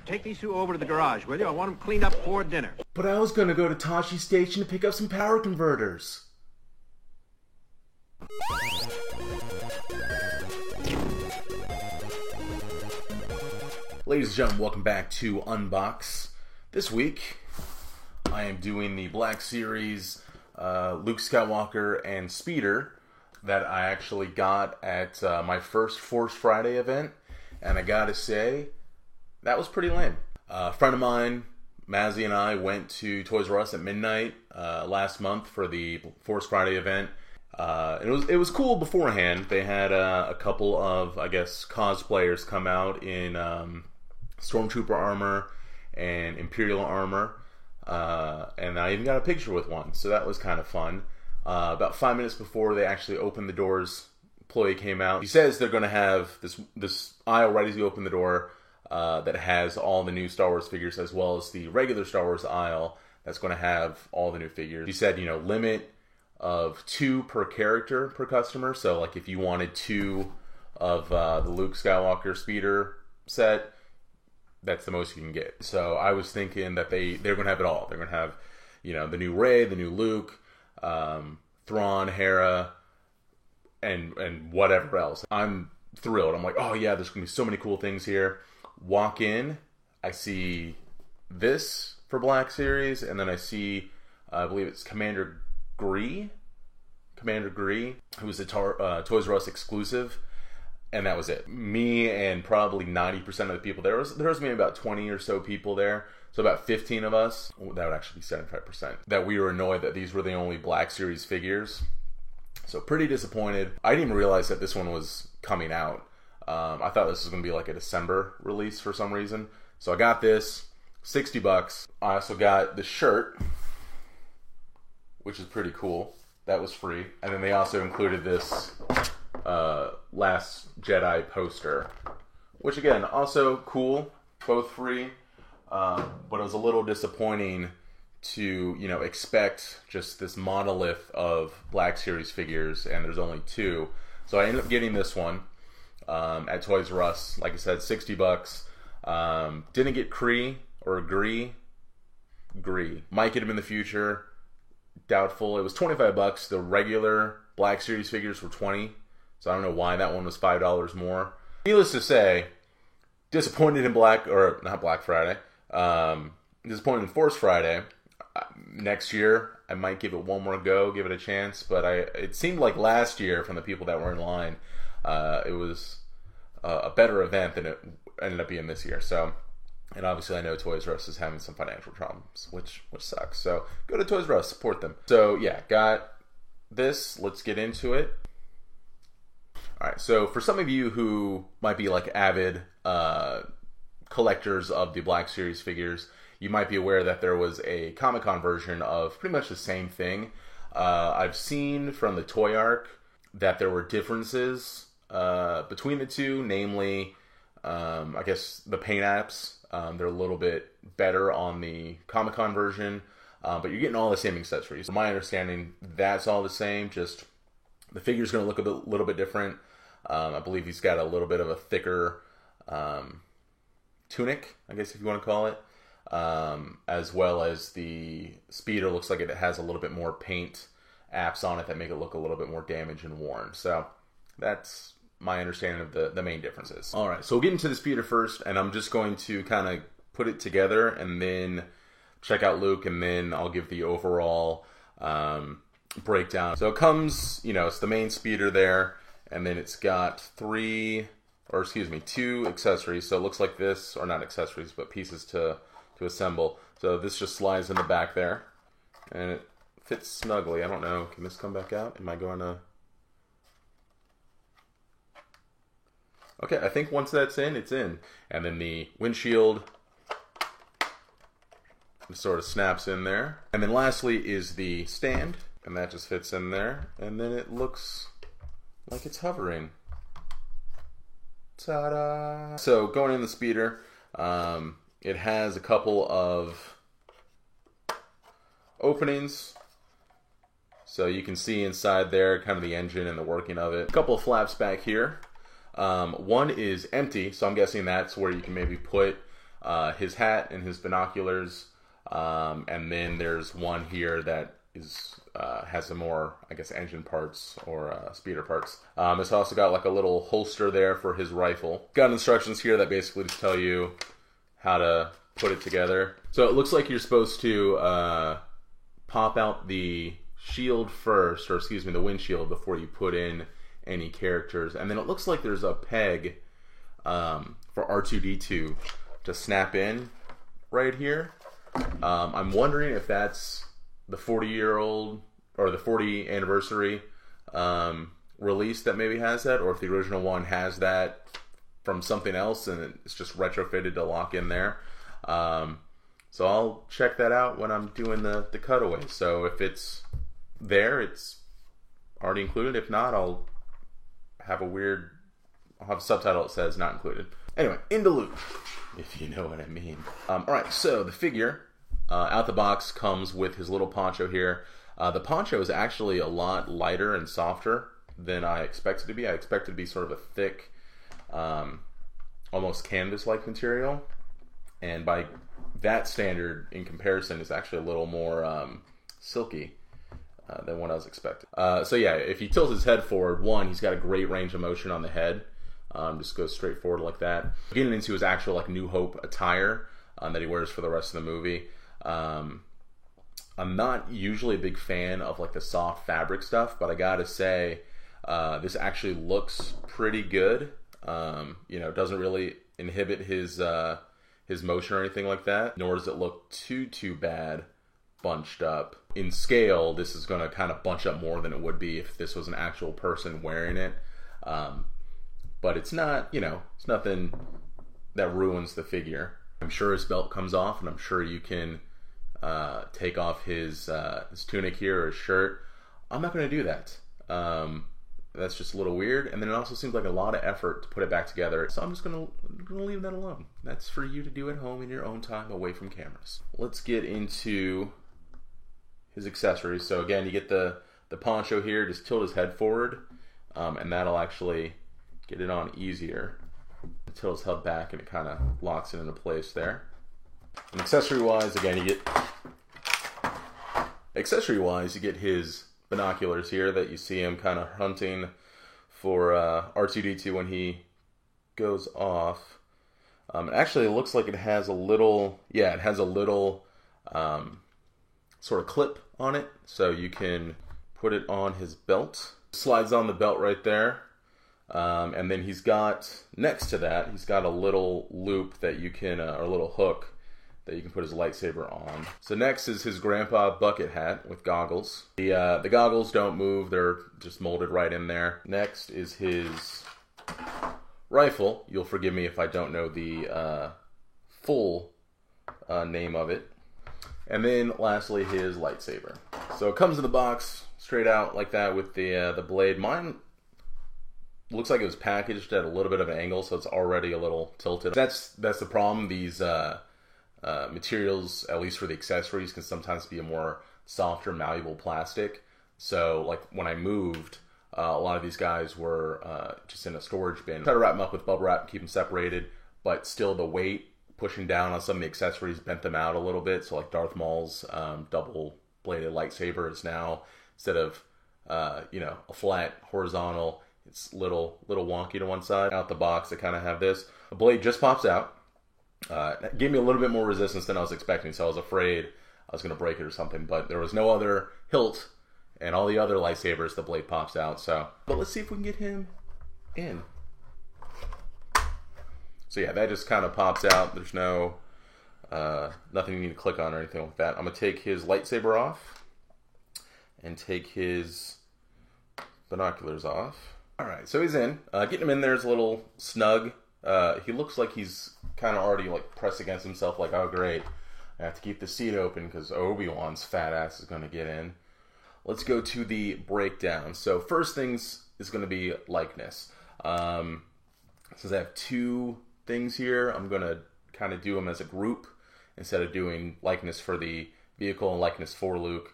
take these two over to the garage, will you? I want them cleaned up for dinner. But I was going to go to Tashi Station to pick up some power converters. Ladies and gentlemen, welcome back to Unbox. This week, I am doing the Black Series Luke Skywalker and Speeder that I actually got at my first Force Friday event. And I gotta say, that was pretty lame. A friend of mine, Mazzy, and I went to Toys R Us at midnight last month for the Force Friday event. It was cool beforehand. They had a couple of, I guess, cosplayers come out in Stormtrooper armor and Imperial armor. And I even got a picture with one, so that was kind of fun. About 5 minutes before they actually opened the doors, employee came out. He says they're going to have this aisle right as you open the door that has all the new Star Wars figures, as well as the regular Star Wars aisle that's going to have all the new figures. He said, limit of 2 per character per customer. So, like, if you wanted 2 of the Luke Skywalker Speeder set, that's the most you can get. So I was thinking that they're going to have it all. They're going to have, the new Rey, the new Luke, Thrawn, Hera, and whatever else. I'm thrilled. I'm like, oh yeah, there's going to be so many cool things here. Walk in, I see this for Black Series, and then I see, I believe it's Commander Gree, who was a Toys R Us exclusive. And that was it. Me and probably 90% of the people there was maybe about 20 or so people there. So about 15 of us, that would actually be 75%, that we were annoyed that these were the only Black Series figures. So pretty disappointed. I didn't even realize that this one was coming out. I thought this was going to be like a December release for some reason. So I got this, $60. I also got the shirt, which is pretty cool. That was free. And then they also included this Last Jedi poster, which again, also cool, both free, but it was a little disappointing to, expect just this monolith of Black Series figures, and there's only 2. So I ended up getting this one at Toys R Us, like I said, $60. Didn't get Gree. Might get him in the future, doubtful. It was $25. The regular Black Series figures were $20. So I don't know why that one was $5 more. Needless to say, disappointed in not Black Friday. Disappointed in Force Friday. Next year, I might give it one more go, give it a chance. But it seemed like last year, from the people that were in line, it was a better event than it ended up being this year. So, and obviously I know Toys R Us is having some financial problems, which sucks. So go to Toys R Us, support them. So yeah, got this. Let's get into it. Alright, so for some of you who might be like avid collectors of the Black Series figures, you might be aware that there was a Comic-Con version of pretty much the same thing. I've seen from the Toy Arc that there were differences between the two, namely, I guess the paint apps. They're a little bit better on the Comic-Con version, but you're getting all the same accessories. From my understanding, that's all the same, just the figure's going to look a little bit different. I believe he's got a little bit of a thicker tunic, I guess if you want to call it. As well as the Speeder looks like it has a little bit more paint apps on it that make it look a little bit more damaged and worn. So that's my understanding of the main differences. Alright, so we'll get into the Speeder first, and I'm just going to kind of put it together and then check out Luke, and then I'll give the overall breakdown. So it comes, it's the main Speeder there, and then it's got 2 accessories. So it looks like this, or not accessories, but pieces to assemble. So this just slides in the back there, and it fits snugly. I don't know, can this come back out? Am I going to... Okay, I think once that's in, it's in. And then the windshield sort of snaps in there. And then lastly is the stand, and that just fits in there. And then it looks like it's hovering. Ta-da! So going in the Speeder, it has a couple of openings. So you can see inside there kind of the engine and the working of it. A couple of flaps back here. One is empty, so I'm guessing that's where you can maybe put his hat and his binoculars, and then there's one here that is has some more, I guess, engine parts or speeder parts. It's also got like a little holster there for his rifle. Got instructions here that basically just tell you how to put it together. So it looks like you're supposed to pop out the shield first, or excuse me, the windshield, before you put in any characters. And then it looks like there's a peg for R2-D2 to snap in right here. I'm wondering if that's the 40-year-old or the 40 anniversary release that maybe has that, or if the original one has that from something else and it's just retrofitted to lock in there. So I'll check that out when I'm doing the cutaway. So if it's there, it's already included. If not, I'll have a subtitle that says not included. Anyway, into Luke, if you know what I mean. Alright, so the figure out the box comes with his little poncho here. The poncho is actually a lot lighter and softer than I expected it to be. I expected it to be sort of a thick, almost canvas-like material. And by that standard, in comparison, it's actually a little more silky than what I was expecting. So yeah, if he tilts his head forward, one, he's got a great range of motion on the head. Just goes straight forward like that. Getting into his actual like New Hope attire that he wears for the rest of the movie. I'm not usually a big fan of like the soft fabric stuff, but I gotta say, this actually looks pretty good. It doesn't really inhibit his motion or anything like that, nor does it look too bad bunched up. In scale, this is going to kind of bunch up more than it would be if this was an actual person wearing it. But it's not, it's nothing that ruins the figure. I'm sure his belt comes off, and I'm sure you can take off his tunic here or his shirt. I'm not going to do that. That's just a little weird, and then it also seems like a lot of effort to put it back together. So I'm just gonna leave that alone. That's for you to do at home in your own time, away from cameras. Let's get into his accessories. So again, you get the poncho here. Just tilt his head forward, and that'll actually get it on easier. Tilt his head back, and it kind of locks it into place there. And accessory-wise, again, you get his binoculars here that you see him kind of hunting for R2-D2 when he goes off. Actually, it looks like it has a little, sort of clip on it, so you can put it on his belt. Slides on the belt right there, and then he's got, next to that, he's got a little loop that you can, or a little hook that you can put his lightsaber on. So next is his grandpa bucket hat with goggles. The goggles don't move, they're just molded right in there. Next is his rifle. You'll forgive me if I don't know the full name of it. And then lastly, his lightsaber. So it comes in the box straight out like that with the blade. Mine looks like it was packaged at a little bit of an angle, so it's already a little tilted. That's the problem. These materials, at least for the accessories, can sometimes be a more softer, malleable plastic. So like when I moved, a lot of these guys were just in a storage bin. Try to wrap them up with bubble wrap and keep them separated, but still the weight pushing down on some of the accessories bent them out a little bit. So like Darth Maul's double-bladed lightsaber is now, instead of a flat horizontal, it's little wonky to one side. Out the box, they kind of have this. The blade just pops out. It gave me a little bit more resistance than I was expecting, so I was afraid I was going to break it or something. But there was no other hilt, and all the other lightsabers, the blade pops out. But let's see if we can get him in. So yeah, that just kind of pops out. There's no nothing you need to click on or anything like that. I'm going to take his lightsaber off and take his binoculars off. Alright, so he's in. Getting him in there is a little snug. He looks like he's kind of already like pressed against himself, like, oh great, I have to keep the seat open because Obi-Wan's fat ass is going to get in. Let's go to the breakdown. So first things is going to be likeness. Since I have two things here, I'm going to kind of do them as a group instead of doing likeness for the vehicle and likeness for Luke.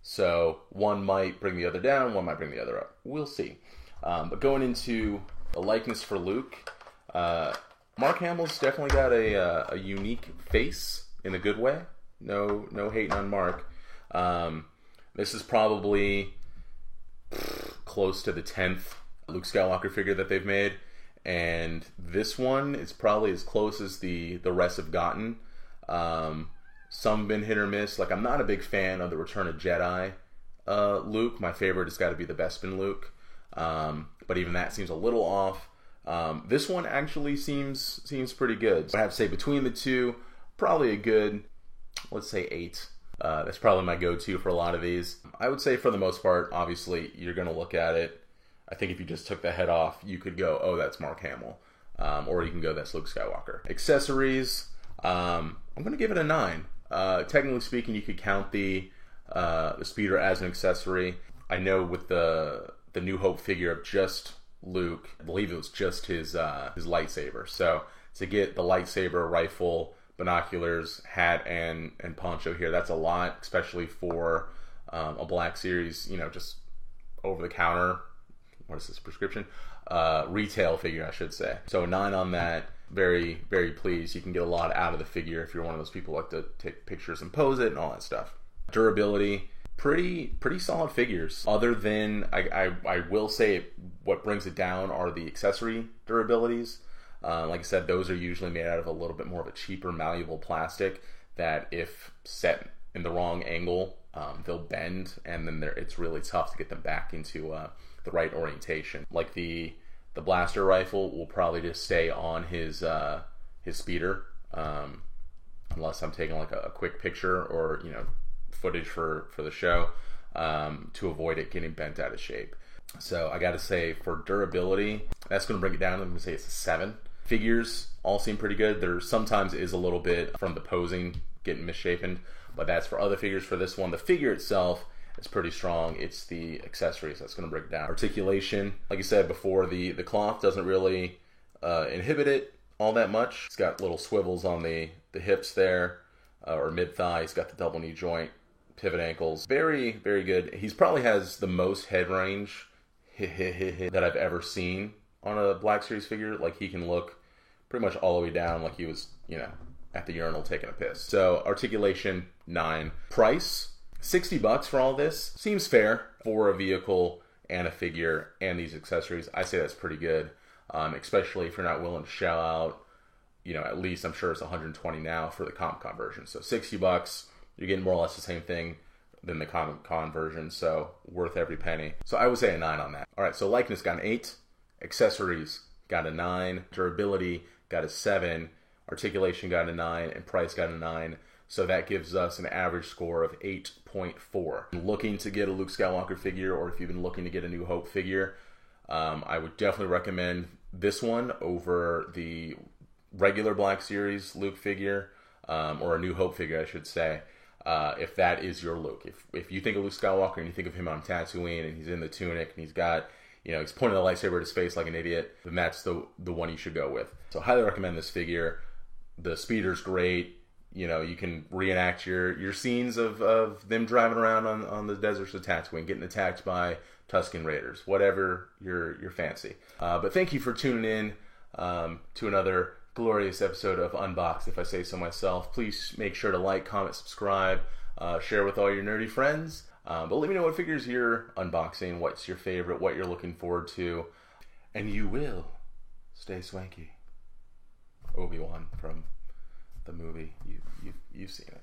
So one might bring the other down, one might bring the other up. We'll see. But going into the likeness for Luke, Mark Hamill's definitely got a unique face in a good way. No hating on Mark. This is probably close to the 10th Luke Skywalker figure that they've made, and this one is probably as close as the rest have gotten. Some have been hit or miss. Like, I'm not a big fan of the Return of Jedi Luke. My favorite has got to be the Bespin Luke, but even that seems a little off. This one actually seems pretty good. So I have to say, between the two, probably a good, let's say 8. That's probably my go-to for a lot of these. I would say for the most part, obviously, you're going to look at it. I think if you just took the head off, you could go, oh, that's Mark Hamill. Or you can go, that's Luke Skywalker. Accessories, I'm going to give it a 9. Technically speaking, you could count the speeder as an accessory. I know with the New Hope figure of just Luke, I believe it was just his lightsaber. So to get the lightsaber, rifle, binoculars, hat, and poncho here, that's a lot, especially for a Black Series, just over the counter. What is this, prescription? Retail figure, I should say. So a 9 on that. Very, very pleased. You can get a lot out of the figure if you're one of those people who like to take pictures and pose it and all that stuff. Durability, pretty solid figures. Other than, I will say, what brings it down are the accessory durabilities. Like I said, those are usually made out of a little bit more of a cheaper, malleable plastic that if set in the wrong angle, they'll bend, and then it's really tough to get them back into the right orientation. Like the blaster rifle will probably just stay on his speeder, unless I'm taking like a quick picture or footage for the show, to avoid it getting bent out of shape. So I got to say, for durability, that's going to bring it down. I'm going to say it's a 7. Figures all seem pretty good. There sometimes is a little bit from the posing getting misshapen, but that's for other figures. For this one, the figure itself is pretty strong. It's the accessories that's going to break it down. Articulation, like I said before, the cloth doesn't really inhibit it all that much. It's got little swivels on the hips there, or mid-thigh. It's got the double knee joint, pivot ankles. Very, very good. He probably has the most head range that I've ever seen on a Black Series figure. Like, he can look pretty much all the way down like he was, at the urinal taking a piss. So articulation, 9. Price, $60 for all this. Seems fair for a vehicle and a figure and these accessories. I say that's pretty good, especially if you're not willing to shell out, at least I'm sure it's $120 now for the Comic Con version. So $60, you're getting more or less the same thing than the Comic Con version, so worth every penny. So I would say a 9 on that. All right, so likeness got an 8. Accessories got a 9. Durability got a 7. Articulation got a 9. And price got a 9. So that gives us an average score of 8.4. Looking to get a Luke Skywalker figure, or if you've been looking to get a New Hope figure, I would definitely recommend this one over the regular Black Series Luke figure, or a New Hope figure, I should say. If that is your Luke. If you think of Luke Skywalker and you think of him on Tatooine and he's in the tunic and he's got, he's pointing the lightsaber at his face like an idiot, then that's the one you should go with. So highly recommend this figure. The speeder's great. You can reenact your scenes of them driving around on the deserts of Tatooine, getting attacked by Tusken Raiders, whatever your fancy. But thank you for tuning in to another glorious episode of Unboxed, if I say so myself. Please make sure to like, comment, subscribe, share with all your nerdy friends. But let me know what figures you're unboxing, what's your favorite, what you're looking forward to, and you will stay swanky. Obi-Wan from the movie. You've seen it.